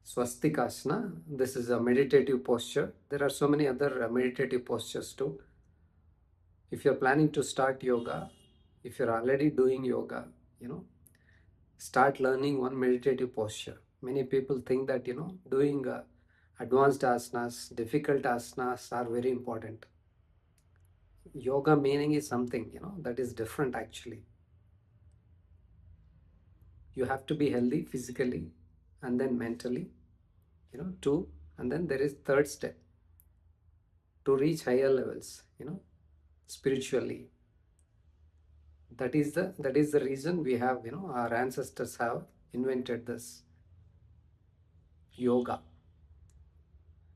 Swastikasana. This is a meditative posture. There are so many other meditative postures too. If you're planning to start yoga, if you're already doing yoga, start learning one meditative posture. Many people think that, doing advanced asanas, difficult asanas are very important. Yoga meaning is something, that is different actually. You have to be healthy physically and then mentally, two, and then there is third step to reach higher levels, spiritually. That is the reason we have, our ancestors have invented this yoga.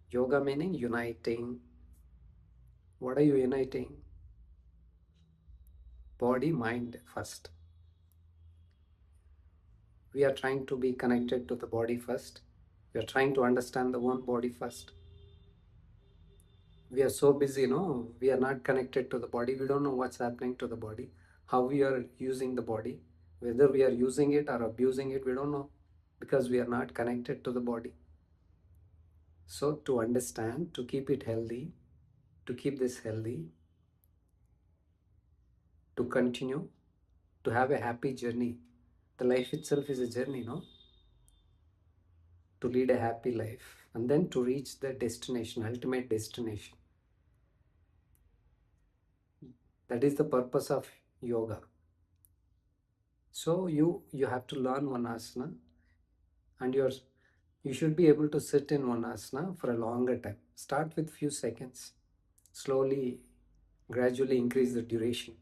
Yoga meaning uniting. What are you uniting? Body, mind first. We are trying to be connected to the body first. We are trying to understand the one body first. We are so busy, we are not connected to the body. We don't know what's happening to the body, how we are using the body, whether we are using it or abusing it, we don't know, because we are not connected to the body. So to understand, to keep it healthy, to keep this healthy, to continue, to have a happy journey. The life itself is a journey, no? To lead a happy life and then to reach the destination, ultimate destination. That is the purpose of yoga. So you have to learn one asana, and you should be able to sit in one asana for a longer time. Start with few seconds. Slowly, gradually increase the duration.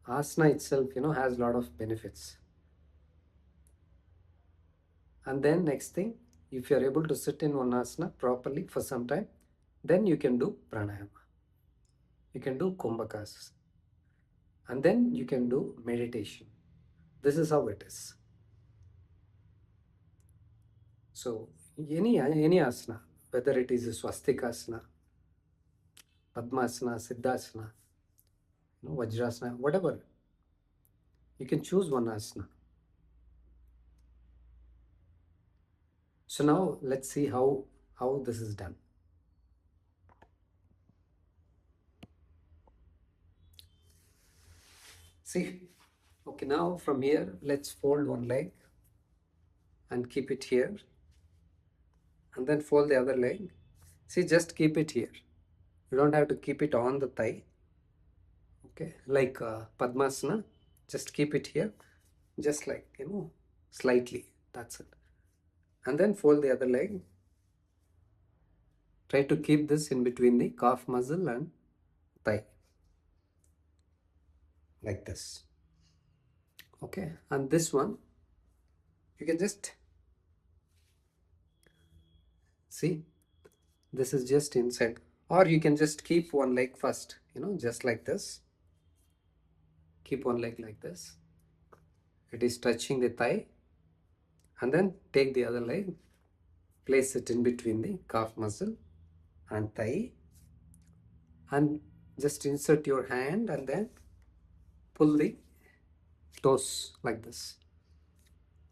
Asana itself, has a lot of benefits. And then next thing, if you are able to sit in one asana properly for some time, then you can do pranayama. You can do kumbhakas. And then you can do meditation. This is how it is. So any asana, whether it is a swastikasana, padmasana, siddhasana, vajrasana, whatever, you can choose one asana. So now let's see how this is done. See, okay, now from here, let's fold one leg and keep it here, and then fold the other leg. See, just keep it here. You don't have to keep it on the thigh. Okay, like Padmasana, just keep it here, just like, slightly. That's it. And then fold the other leg. Try to keep this in between the calf muscle and thigh, like this. Okay, and this one, you can just see, this is just inside, or you can just keep one leg first, just like this. Keep one leg like this. It is touching the thigh, and then take the other leg, place it in between the calf muscle and thigh, and just insert your hand and then pull the toes like this.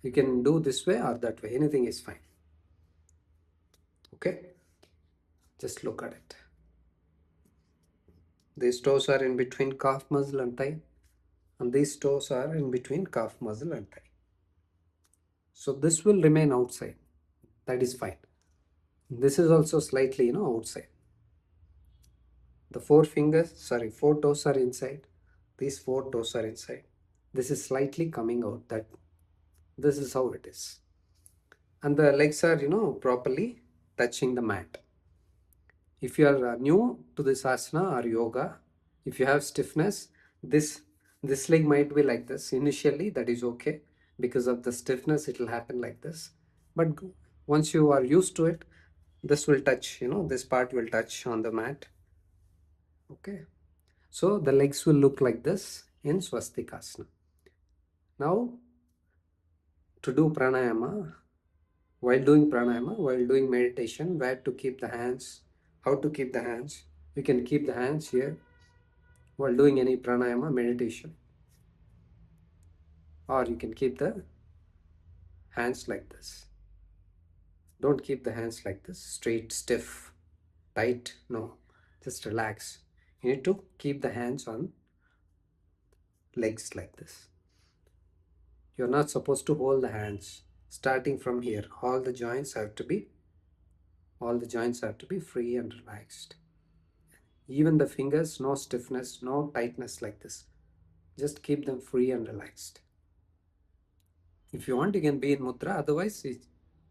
You can do this way or that way, anything is fine. Okay, just look at it. These toes are in between calf muscle and thigh, and these toes are in between calf muscle and thigh. So this will remain outside. That is fine. This is also slightly, outside. The four toes are inside. These four toes are inside. This is slightly coming out. This is how it is. And the legs are, properly touching the mat. If you are new to this asana or yoga, if you have stiffness, this leg might be like this. Initially, that is okay. Because of the stiffness, it will happen like this. But once you are used to it, this will touch, this part will touch on the mat. Okay. So the legs will look like this in Swastikasana. Now, to do pranayama, while doing meditation, where to keep the hands, how to keep the hands. You can keep the hands here while doing any pranayama meditation, or you can keep the hands like this. Don't keep the hands like this, straight, stiff, tight. No, just relax. You need to keep the hands on legs like this. You're not supposed to hold the hands. Starting from here, all the joints have to be free and relaxed. Even the fingers, no stiffness, no tightness like this. Just keep them free and relaxed. If you want, you can be in mudra. Otherwise,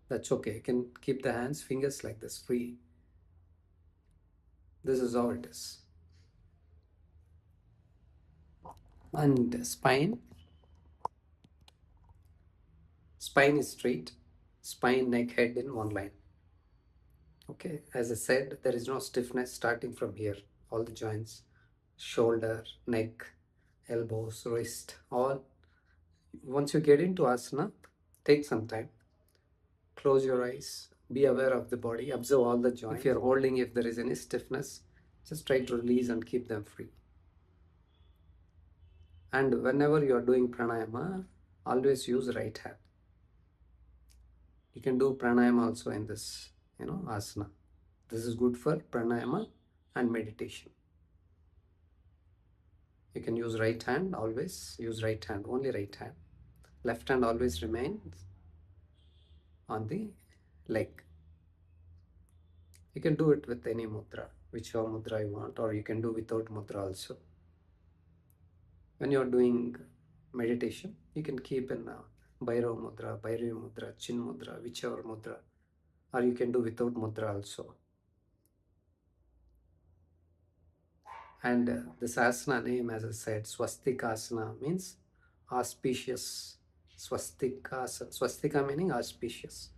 that's okay. You can keep the hands, fingers like this, free. This is how it is. And spine is straight. Spine, neck, head in one line. Okay, as I said, there is no stiffness starting from here. All the joints, shoulder, neck, elbows, wrist, all. Once you get into asana, take some time. Close your eyes. Be aware of the body. Observe all the joints. If you're holding, if there is any stiffness, just try to release and keep them free. And whenever you are doing pranayama, always use right hand. You can do pranayama also in this, asana. This is good for pranayama and meditation. You can use right hand, always use right hand, only right hand. Left hand always remains on the leg. You can do it with any mudra, whichever mudra you want, or you can do without mudra also. When you are doing meditation, you can keep in Bhairav mudra, Chin mudra, whichever mudra, or you can do without mudra also. And this asana name, as I said, Swastikasana means auspicious. Swastika meaning auspicious.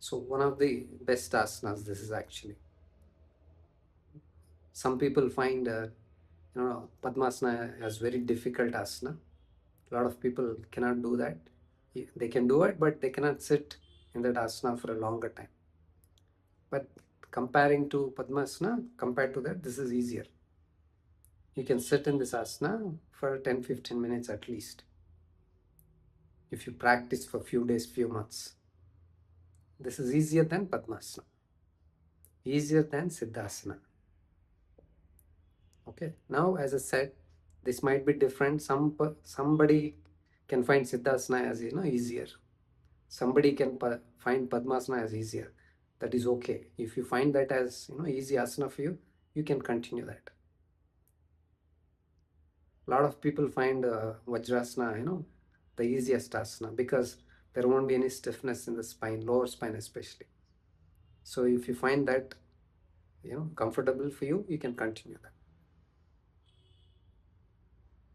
So one of the best asanas this is actually. Some people find Padmasana as very difficult asana. A lot of people cannot do that. They can do it, but they cannot sit in that asana for a longer time. But comparing to Padmasana, compared to that, this is easier. You can sit in this asana for 10-15 minutes at least. If you practice for few days, few months. This is easier than Padmasana. Easier than Siddhasana. Okay. Now, as I said, this might be different. Somebody can find Siddhasana as easier. Somebody can find Padmasana as easier. That is okay. If you find that as easy asana for you, you can continue that. A lot of people find Vajrasana, the easiest asana because there won't be any stiffness in the spine, lower spine especially. So if you find that comfortable for you, you can continue that.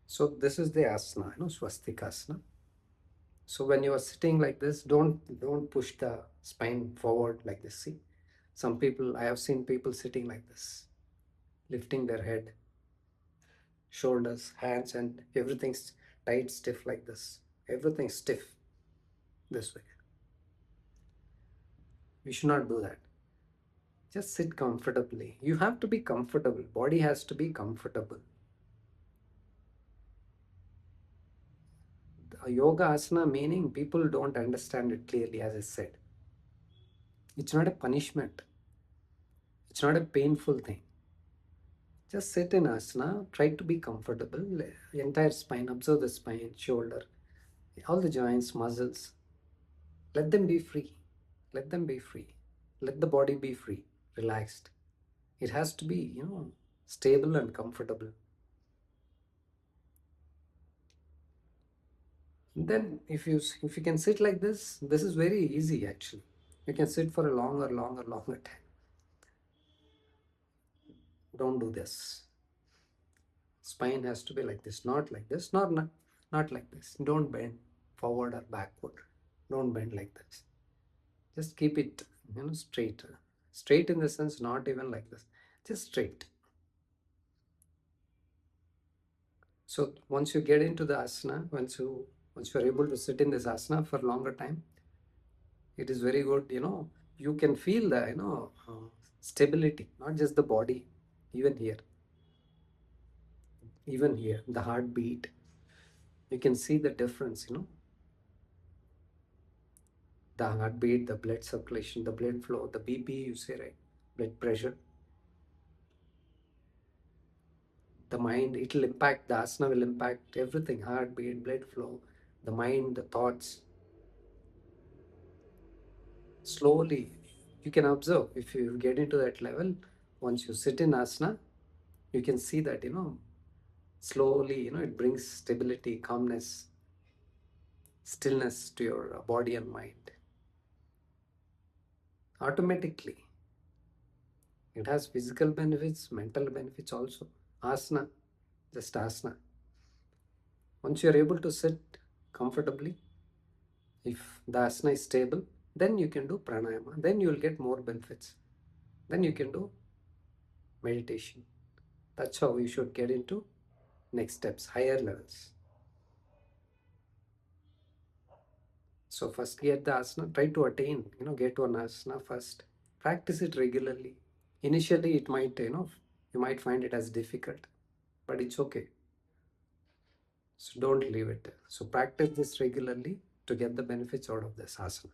So this is the asana, Swastikasana. So when you are sitting like this, don't push the spine forward like this. See, I have seen people sitting like this, lifting their head, shoulders, hands, and everything's tight, stiff like this. Everything's stiff this way. We should not do that. Just sit comfortably. You have to be comfortable. Body has to be comfortable. A yoga asana meaning people don't understand it clearly, as I said. It's not a punishment. It's not a painful thing. Just sit in asana, try to be comfortable. The entire spine, observe the spine, shoulder, all the joints, muscles. Let them be free. Let them be free. Let the body be free, relaxed. It has to be, stable and comfortable. Then if you can sit like this is very easy actually. You can sit for a longer time. Don't do this. Spine has to be like this, not like this, not like this. Don't bend forward or backward. Don't bend like this. Just keep it, straight. Straight in the sense, not even like this. Just straight. So once you get into the asana, once you are able to sit in this asana for longer time, it is very good. You can feel the stability, not just the body, even here, the heartbeat. You can see the difference. the heartbeat, the blood circulation, the blood flow, the BP, you say, right? Blood pressure. The mind, it will impact, the asana will impact everything, heartbeat, blood flow, the mind, the thoughts. Slowly, you can observe, if you get into that level, once you sit in asana, you can see that, slowly, it brings stability, calmness, stillness to your body and mind. Automatically, it has physical benefits, mental benefits also. Asana, just asana. Once you are able to sit comfortably, if the asana is stable, then you can do pranayama, then you will get more benefits. Then you can do meditation. That's how you should get into next steps, higher levels. So first get the asana, try to attain, get to an asana first. Practice it regularly. Initially it might, you might find it as difficult, but it's okay. So don't leave it. So practice this regularly to get the benefits out of this asana.